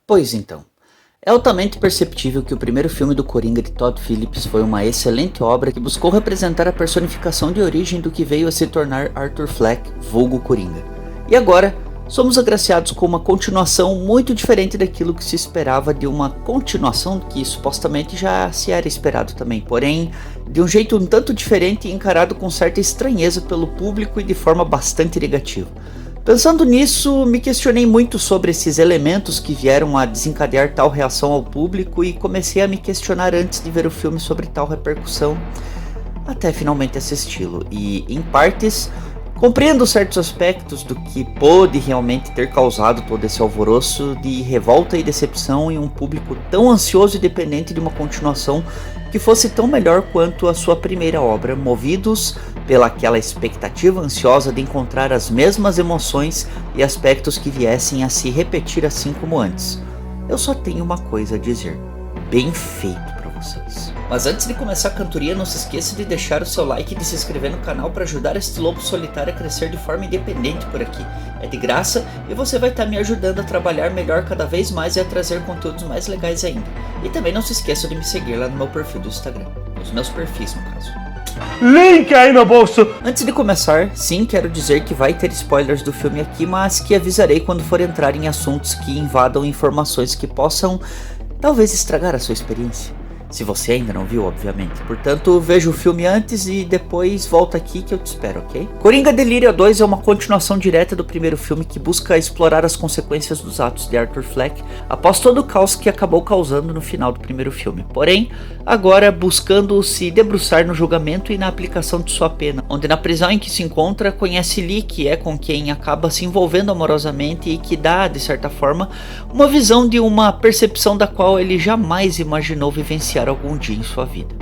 Pois então, é altamente perceptível que o primeiro filme do Coringa de Todd Phillips foi uma excelente obra que buscou representar a personificação de origem do que veio a se tornar Arthur Fleck, vulgo Coringa. E agora, somos agraciados com uma continuação muito diferente daquilo que se esperava de uma continuação que supostamente já se era esperado também, porém, de um jeito um tanto diferente e encarado com certa estranheza pelo público e de forma bastante negativa. Pensando nisso, me questionei muito sobre esses elementos que vieram a desencadear tal reação ao público e comecei a me questionar antes de ver o filme sobre tal repercussão, até finalmente assisti-lo. E, em partes, compreendo certos aspectos do que pôde realmente ter causado todo esse alvoroço de revolta e decepção em um público tão ansioso e dependente de uma continuação que fosse tão melhor quanto a sua primeira obra, movidos pelaquela expectativa ansiosa de encontrar as mesmas emoções e aspectos que viessem a se repetir assim como antes. Eu só tenho uma coisa a dizer: bem feito para vocês. Mas antes de começar a cantoria, não se esqueça de deixar o seu like e de se inscrever no canal para ajudar este lobo solitário a crescer de forma independente por aqui. É de graça e você vai estar me ajudando a trabalhar melhor cada vez mais e a trazer conteúdos mais legais ainda. E também não se esqueça de me seguir lá no meu perfil do Instagram, os meus perfis no caso. Link aí no bolso! Antes de começar, sim, quero dizer que vai ter spoilers do filme aqui, mas que avisarei quando for entrar em assuntos que invadam informações que possam talvez estragar a sua experiência. Se você ainda não viu, obviamente. Portanto, veja o filme antes e depois volta aqui que eu te espero, ok? Coringa Delírio 2 é uma continuação direta do primeiro filme que busca explorar as consequências dos atos de Arthur Fleck após todo o caos que acabou causando no final do primeiro filme. Porém, agora buscando se debruçar no julgamento e na aplicação de sua pena, onde na prisão em que se encontra conhece Lee, que é com quem acaba se envolvendo amorosamente e que dá, de certa forma, uma visão de uma percepção da qual ele jamais imaginou vivenciar algum dia em sua vida.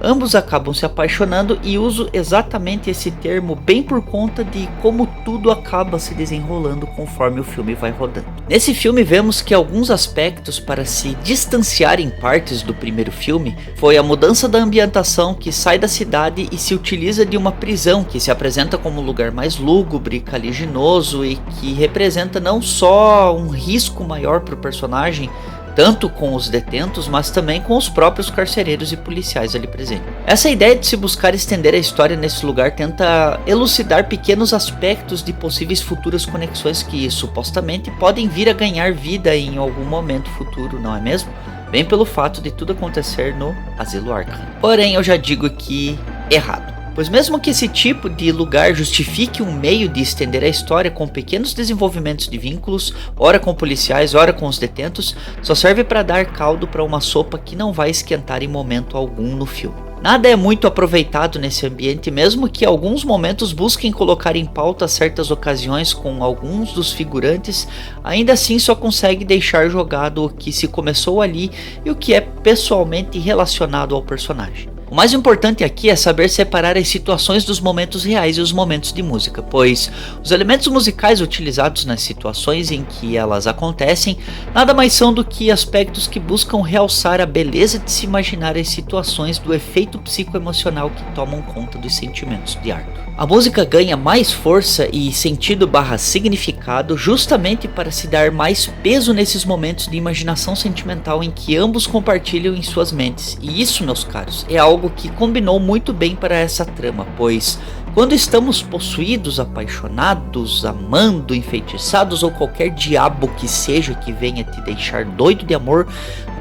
Ambos acabam se apaixonando e uso exatamente esse termo bem por conta de como tudo acaba se desenrolando conforme o filme vai rodando. Nesse filme vemos que alguns aspectos para se distanciar em partes do primeiro filme foi a mudança da ambientação que sai da cidade e se utiliza de uma prisão que se apresenta como um lugar mais lúgubre, caliginoso e que representa não só um risco maior para o personagem, tanto com os detentos, mas também com os próprios carcereiros e policiais ali presentes. Essa ideia de se buscar estender a história nesse lugar tenta elucidar pequenos aspectos de possíveis futuras conexões que supostamente podem vir a ganhar vida em algum momento futuro, não é mesmo? Bem pelo fato de tudo acontecer no Asilo Arkham. Porém, eu já digo aqui, errado. Pois mesmo que esse tipo de lugar justifique um meio de estender a história com pequenos desenvolvimentos de vínculos, ora com policiais, ora com os detentos, só serve para dar caldo para uma sopa que não vai esquentar em momento algum no filme. Nada é muito aproveitado nesse ambiente, mesmo que alguns momentos busquem colocar em pauta certas ocasiões com alguns dos figurantes, ainda assim só consegue deixar jogado o que se começou ali e o que é pessoalmente relacionado ao personagem. O mais importante aqui é saber separar as situações dos momentos reais e os momentos de música, pois os elementos musicais utilizados nas situações em que elas acontecem nada mais são do que aspectos que buscam realçar a beleza de se imaginar as situações do efeito psicoemocional que tomam conta dos sentimentos de Arthur. A música ganha mais força e sentido/significado justamente para se dar mais peso nesses momentos de imaginação sentimental em que ambos compartilham em suas mentes. E isso, meus caros, é algo que combinou muito bem para essa trama, pois quando estamos possuídos, apaixonados, amando, enfeitiçados ou qualquer diabo que seja que venha te deixar doido de amor,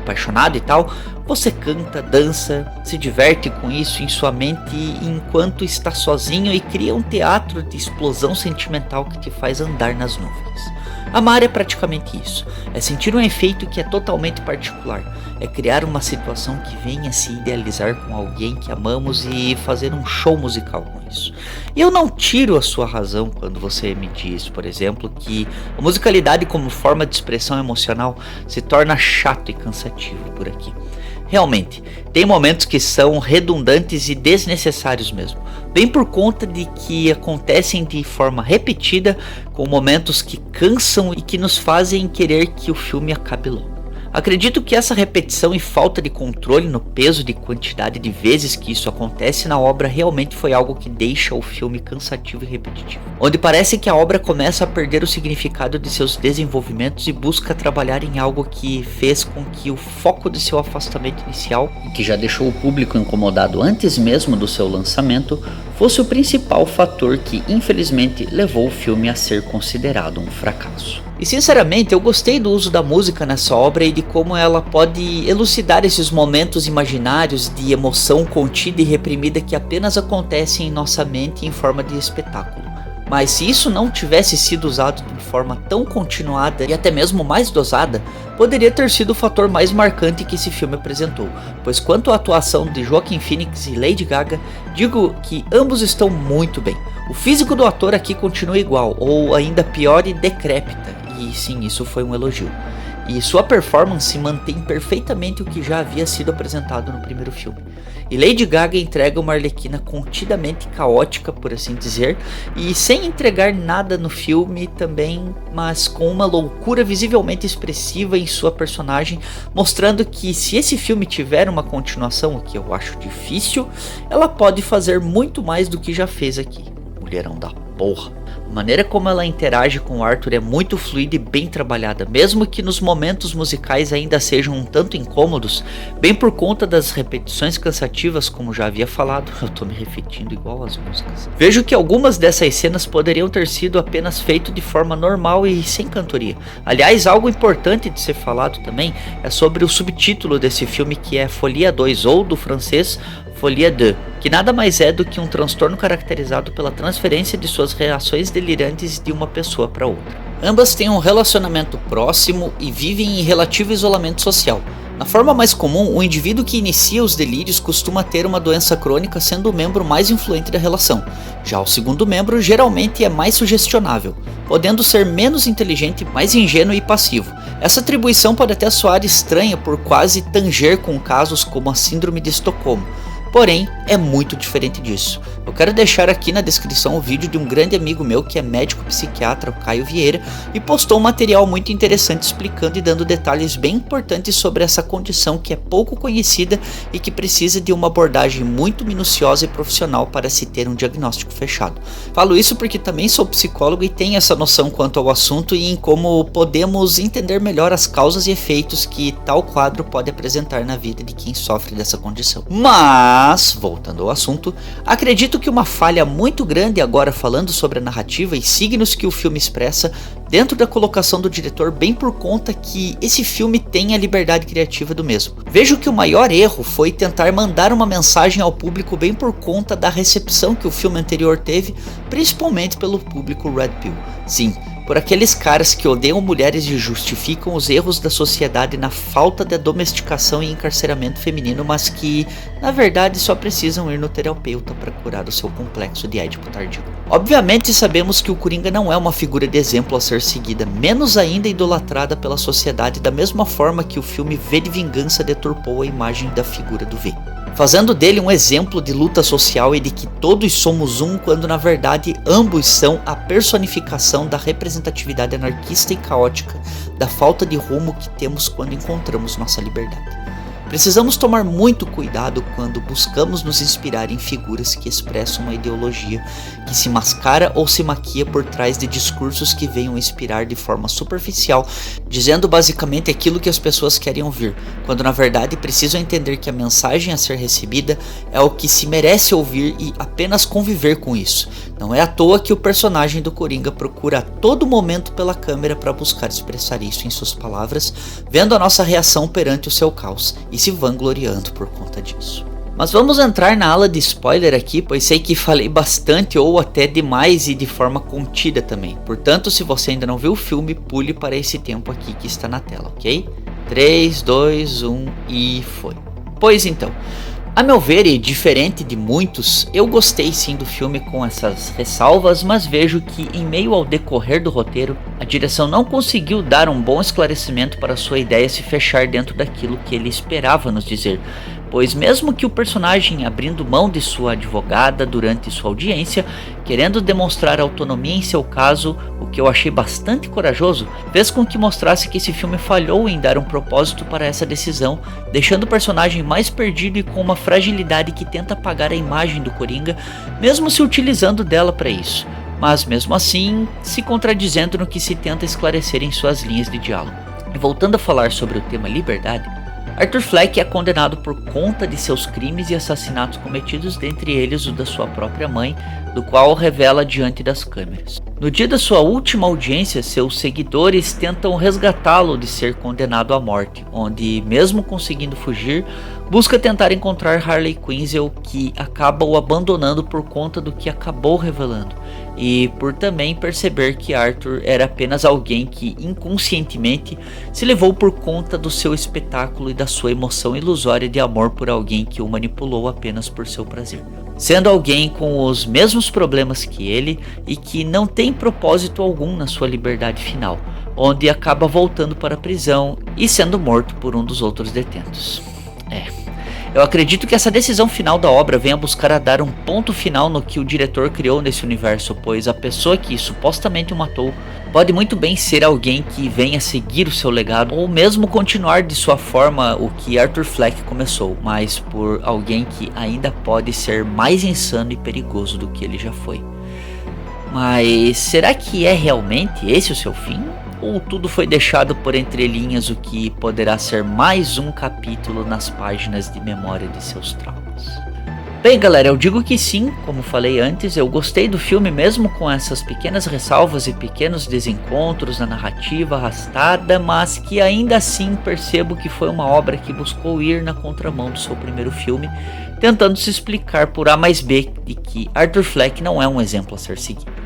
apaixonado e tal, você canta, dança, se diverte com isso em sua mente enquanto está sozinho e cria um teatro de explosão sentimental que te faz andar nas nuvens. Amar é praticamente isso, é sentir um efeito que é totalmente particular, é criar uma situação que venha se idealizar com alguém que amamos e fazer um show musical com isso. E eu não tiro a sua razão quando você me diz, por exemplo, que a musicalidade como forma de expressão emocional se torna chato e cansativo por aqui. Realmente, tem momentos que são redundantes e desnecessários mesmo, bem por conta de que acontecem de forma repetida, com momentos que cansam e que nos fazem querer que o filme acabe logo. Acredito que essa repetição e falta de controle no peso de quantidade de vezes que isso acontece na obra realmente foi algo que deixa o filme cansativo e repetitivo, onde parece que a obra começa a perder o significado de seus desenvolvimentos e busca trabalhar em algo que fez com que o foco de seu afastamento inicial, e que já deixou o público incomodado antes mesmo do seu lançamento, fosse o principal fator que infelizmente levou o filme a ser considerado um fracasso. E sinceramente eu gostei do uso da música nessa obra e de como ela pode elucidar esses momentos imaginários de emoção contida e reprimida que apenas acontecem em nossa mente em forma de espetáculo. Mas se isso não tivesse sido usado de forma tão continuada e até mesmo mais dosada, poderia ter sido o fator mais marcante que esse filme apresentou, pois quanto à atuação de Joaquin Phoenix e Lady Gaga, digo que ambos estão muito bem. O físico do ator aqui continua igual, ou ainda pior e decrépita, e sim, isso foi um elogio. E sua performance mantém perfeitamente o que já havia sido apresentado no primeiro filme. E Lady Gaga entrega uma Arlequina contidamente caótica, por assim dizer, e sem entregar nada no filme também, mas com uma loucura visivelmente expressiva em sua personagem, mostrando que se esse filme tiver uma continuação, o que eu acho difícil, ela pode fazer muito mais do que já fez aqui. Mulherão da porra. A maneira como ela interage com o Arthur é muito fluida e bem trabalhada, mesmo que nos momentos musicais ainda sejam um tanto incômodos, bem por conta das repetições cansativas, como já havia falado. Eu tô me repetindo igual as músicas. Vejo que algumas dessas cenas poderiam ter sido apenas feitas de forma normal e sem cantoria. Aliás, algo importante de ser falado também é sobre o subtítulo desse filme, que é Folie à Deux, ou do francês Folie à Deux, que nada mais é do que um transtorno caracterizado pela transferência de suas reações delirantes de uma pessoa para outra. Ambas têm um relacionamento próximo e vivem em relativo isolamento social. Na forma mais comum, o indivíduo que inicia os delírios costuma ter uma doença crônica, sendo o membro mais influente da relação. Já o segundo membro geralmente é mais sugestionável, podendo ser menos inteligente, mais ingênuo e passivo. Essa atribuição pode até soar estranha por quase tanger com casos como a Síndrome de Estocolmo. Porém, é muito diferente disso. Eu quero deixar aqui na descrição o vídeo de um grande amigo meu que é médico psiquiatra, o Caio Vieira, e postou um material muito interessante explicando e dando detalhes bem importantes sobre essa condição que é pouco conhecida e que precisa de uma abordagem muito minuciosa e profissional para se ter um diagnóstico fechado. Falo isso porque também sou psicólogo e tenho essa noção quanto ao assunto e em como podemos entender melhor as causas e efeitos que tal quadro pode apresentar na vida de quem sofre dessa condição. Mas, voltando ao assunto, acredito que uma falha muito grande, agora falando sobre a narrativa e signos que o filme expressa, dentro da colocação do diretor, bem por conta que esse filme tem a liberdade criativa do mesmo. Vejo que o maior erro foi tentar mandar uma mensagem ao público bem por conta da recepção que o filme anterior teve, principalmente pelo público Red Pill. Sim, por aqueles caras que odeiam mulheres e justificam os erros da sociedade na falta de domesticação e encarceramento feminino, mas que, na verdade, só precisam ir no terapeuta para curar o seu complexo de Édipo tardio. Obviamente sabemos que o Coringa não é uma figura de exemplo a ser seguida, menos ainda idolatrada pela sociedade, da mesma forma que o filme V de Vingança deturpou a imagem da figura do V, fazendo dele um exemplo de luta social e de que todos somos um, quando na verdade ambos são a personificação da representatividade anarquista e caótica, da falta de rumo que temos quando encontramos nossa liberdade. Precisamos tomar muito cuidado quando buscamos nos inspirar em figuras que expressam uma ideologia que se mascara ou se maquia por trás de discursos que venham inspirar de forma superficial, dizendo basicamente aquilo que as pessoas querem ouvir, quando na verdade precisam entender que a mensagem a ser recebida é o que se merece ouvir e apenas conviver com isso. Não é à toa que o personagem do Coringa procura a todo momento pela câmera para buscar expressar isso em suas palavras, vendo a nossa reação perante o seu caos e se vangloriando por conta disso. Mas vamos entrar na ala de spoiler aqui, pois sei que falei bastante ou até demais e de forma contida também. Portanto, se você ainda não viu o filme, pule para esse tempo aqui que está na tela, ok? 3, 2, 1 e foi. Pois então, a meu ver, e diferente de muitos, eu gostei sim do filme com essas ressalvas, mas vejo que em meio ao decorrer do roteiro, a direção não conseguiu dar um bom esclarecimento para sua ideia se fechar dentro daquilo que ele esperava nos dizer, pois mesmo que o personagem abrindo mão de sua advogada durante sua audiência, querendo demonstrar autonomia em seu caso, o que eu achei bastante corajoso, fez com que mostrasse que esse filme falhou em dar um propósito para essa decisão, deixando o personagem mais perdido e com uma fragilidade que tenta apagar a imagem do Coringa, mesmo se utilizando dela para isso, mas mesmo assim se contradizendo no que se tenta esclarecer em suas linhas de diálogo. E voltando a falar sobre o tema liberdade, Arthur Fleck é condenado por conta de seus crimes e assassinatos cometidos, dentre eles o da sua própria mãe, do qual revela diante das câmeras. No dia da sua última audiência, seus seguidores tentam resgatá-lo de ser condenado à morte, onde, mesmo conseguindo fugir, busca tentar encontrar Harley Quinzel, que acaba o abandonando por conta do que acabou revelando, e por também perceber que Arthur era apenas alguém que inconscientemente se levou por conta do seu espetáculo e da sua emoção ilusória de amor por alguém que o manipulou apenas por seu prazer. Sendo alguém com os mesmos problemas que ele e que não tem propósito algum na sua liberdade final, onde acaba voltando para a prisão e sendo morto por um dos outros detentos. Eu acredito que essa decisão final da obra venha buscar a dar um ponto final no que o diretor criou nesse universo, pois a pessoa que supostamente o matou pode muito bem ser alguém que venha seguir o seu legado ou mesmo continuar de sua forma o que Arthur Fleck começou, mas por alguém que ainda pode ser mais insano e perigoso do que ele já foi. Mas será que é realmente esse o seu fim? Ou tudo foi deixado por entre linhas, o que poderá ser mais um capítulo nas páginas de memória de seus traumas? Bem galera, eu digo que sim, como falei antes, eu gostei do filme mesmo com essas pequenas ressalvas e pequenos desencontros na narrativa arrastada, mas que ainda assim percebo que foi uma obra que buscou ir na contramão do seu primeiro filme, tentando se explicar por A mais B de que Arthur Fleck não é um exemplo a ser seguido.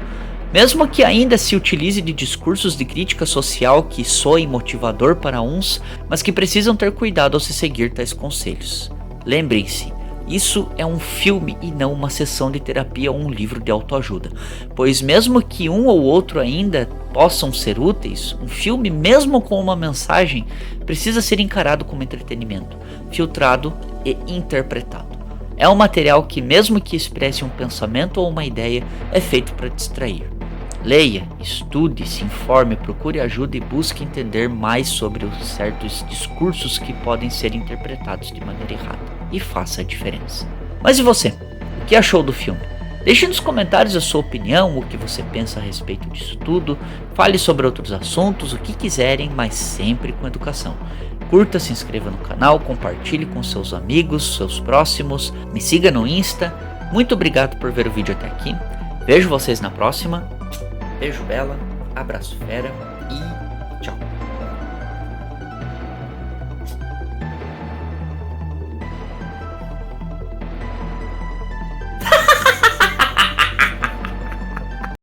Mesmo que ainda se utilize de discursos de crítica social que soem motivador para uns, mas que precisam ter cuidado ao se seguir tais conselhos. Lembrem-se, isso é um filme e não uma sessão de terapia ou um livro de autoajuda, pois mesmo que um ou outro ainda possam ser úteis, um filme, mesmo com uma mensagem, precisa ser encarado como entretenimento, filtrado e interpretado. É um material que, mesmo que expresse um pensamento ou uma ideia, é feito para distrair. Leia, estude, se informe, procure ajuda e busque entender mais sobre os certos discursos que podem ser interpretados de maneira errada. E faça a diferença. Mas e você? O que achou do filme? Deixe nos comentários a sua opinião, o que você pensa a respeito disso tudo. Fale sobre outros assuntos, o que quiserem, mas sempre com educação. Curta, se inscreva no canal, compartilhe com seus amigos, seus próximos. Me siga no Insta. Muito obrigado por ver o vídeo até aqui. Vejo vocês na próxima. Beijo bela, abraço fera e